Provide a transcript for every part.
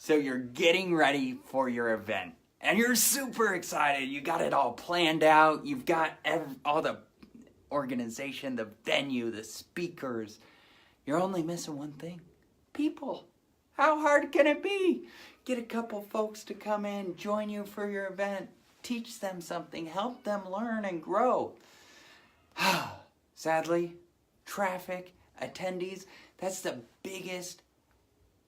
So you're getting ready for your event and you're super excited. You got it all planned out. You've got all the organization, the venue, the speakers. You're only missing one thing: people. How hard can it be? Get a couple folks to come in, join you for your event, teach them something, help them learn and grow. Sadly, traffic, attendees, that's the biggest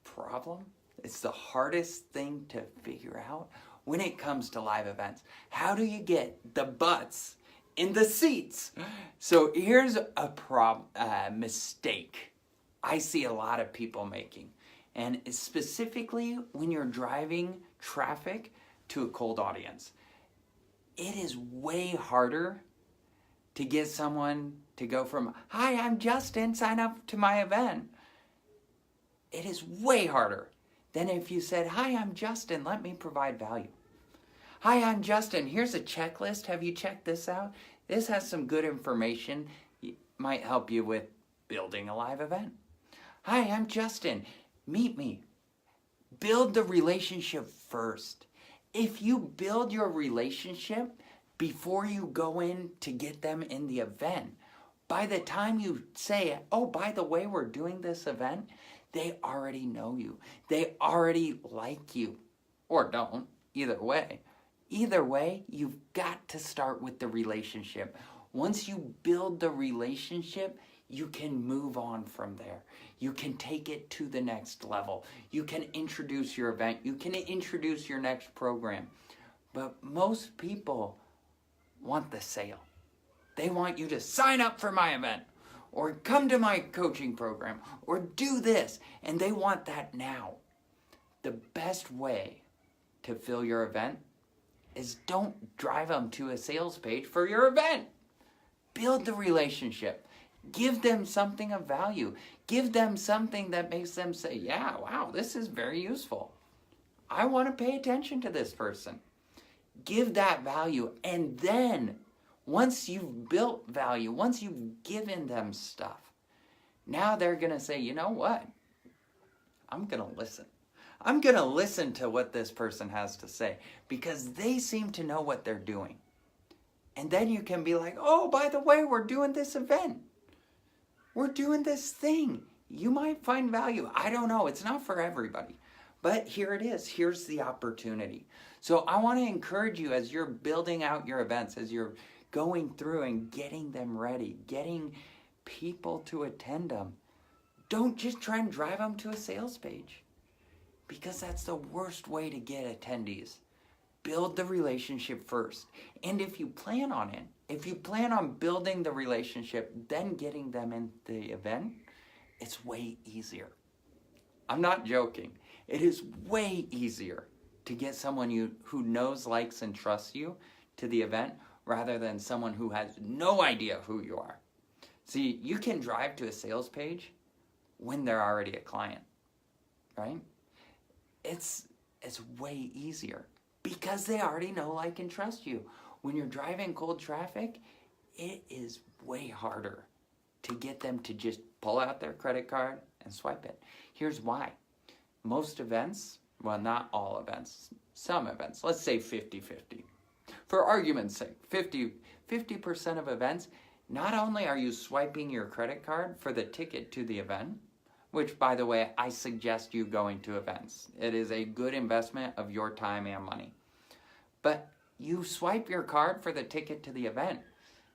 problem. It's the hardest thing to figure out when it comes to live events. How do you get the butts in the seats? So here's a mistake I see a lot of people making. And specifically when you're driving traffic to a cold audience. It is way harder to get someone to go from, "Hi, I'm Justin, sign up to my event." It is way harder than if you said, "Hi, I'm Justin, let me provide value." "Hi, I'm Justin, here's a checklist. Have you checked this out? This has some good information. It might help you with building a live event." "Hi, I'm Justin, meet me." Build the relationship first. If you build your relationship before you go in to get them in the event, by the time you say, "Oh, by the way, we're doing this event," they already know you. They already like you. Or don't. Either way. Either way, you've got to start with the relationship. Once you build the relationship, you can move on from there. You can take it to the next level. You can introduce your event. You can introduce your next program. But most people want the sale. They want you to sign up for my event, or come to my coaching program, or do this, and they want that now. The best way to fill your event is don't drive them to a sales page for your event. Build the relationship. Give them something of value. Give them something that makes them say, "Yeah, wow, this is very useful. I want to pay attention to this person." Give that value, and then once you've built value, once you've given them stuff, now they're going to say, "You know what? I'm going to listen. I'm going to listen to what this person has to say," because they seem to know what they're doing. And then you can be like, "Oh, by the way, we're doing this event. We're doing this thing. You might find value." I don't know. It's not for everybody. But here it is. Here's the opportunity. So I want to encourage you as you're building out your events, as you're going through and getting them ready, getting people to attend them. Don't just try and drive them to a sales page, because that's the worst way to get attendees. Build the relationship first. And if you plan on it, if you plan on building the relationship, then getting them in the event, it's way easier. I'm not joking. It is way easier to get someone who knows, likes, and trusts you to the event rather than someone who has no idea who you are. See, you can drive to a sales page when they're already a client, right? It's way easier because they already know, like, and trust you. When you're driving cold traffic, it is way harder to get them to just pull out their credit card and swipe it. Here's why. Most events, well, not all events, some events, let's say 50-50. For argument's sake, 50% of events, not only are you swiping your credit card for the ticket to the event, which, by the way, I suggest you going to events. It is a good investment of your time and money. But you swipe your card for the ticket to the event,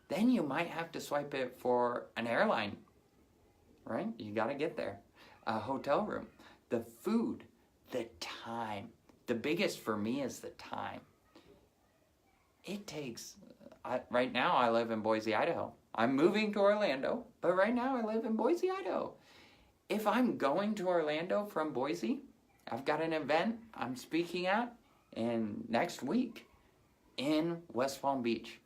then you might have to swipe it for an airline, right? You got to get there. A hotel room, the food, the time. The biggest for me is the time. It takes, right now I live in Boise, Idaho. I'm moving to Orlando, but right now I live in Boise, Idaho. If I'm going to Orlando from Boise, I've got an event I'm speaking at next week in West Palm Beach.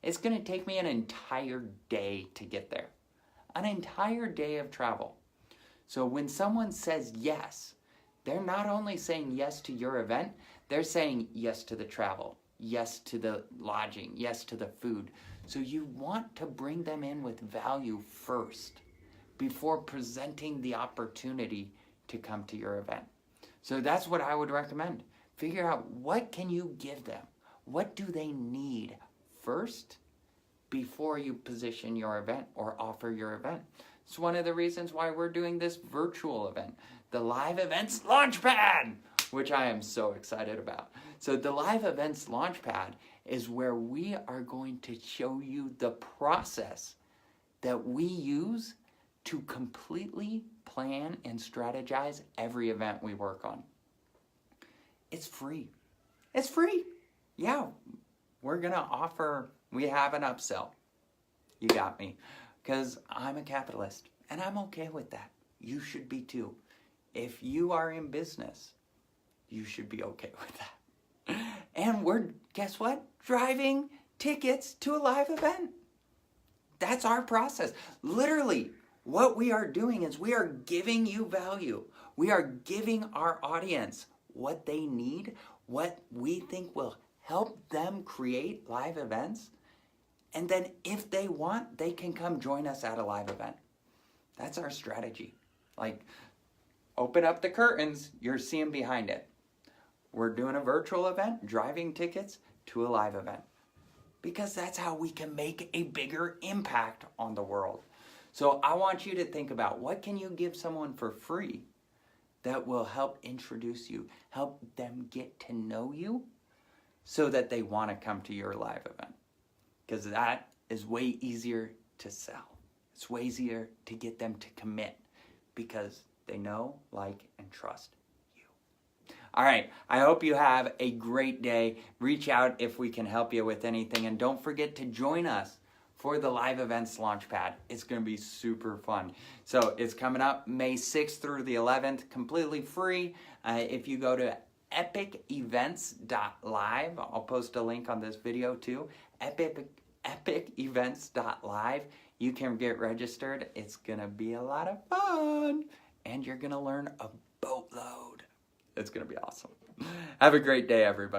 It's going to take me an entire day to get there. An entire day of travel. So when someone says yes, they're not only saying yes to your event, they're saying yes to the travel, yes to the lodging, yes to the food. So you want to bring them in with value first before presenting the opportunity to come to your event. So that's what I would recommend. Figure out what can you give them? What do they need first before you position your event or offer your event? It's one of the reasons why we're doing this virtual event, the Live Events Launchpad, which I am so excited about. So the Live Events Launchpad is where we are going to show you the process that we use to completely plan and strategize every event we work on. It's free. It's free. Yeah, we're going to offer, we have an upsell. You got me. Because I'm a capitalist and I'm okay with that. You should be too. If you are in business, you should be okay with that. And we're, guess what? Driving tickets to a live event. That's our process. Literally, what we are doing is we are giving you value. We are giving our audience what they need, what we think will help them create live events. And then if they want, they can come join us at a live event. That's our strategy. Like, open up the curtains, you're seeing behind it. We're doing a virtual event, driving tickets to a live event. Because that's how we can make a bigger impact on the world. So I want you to think about, what can you give someone for free that will help introduce you, help them get to know you so that they want to come to your live event. Because that is way easier to sell. It's way easier to get them to commit because they know, like, and trust you. All right, I hope you have a great day. Reach out if we can help you with anything. And don't forget to join us for the Live Events Launchpad. It's going to be super fun. So it's coming up May 6th through the 11th, completely free. If you go to epicevents.live, I'll post a link on this video too, epicevents.live, you can get registered. It's going to be a lot of fun, and you're going to learn a boatload. It's going to be awesome. Have a great day, everybody.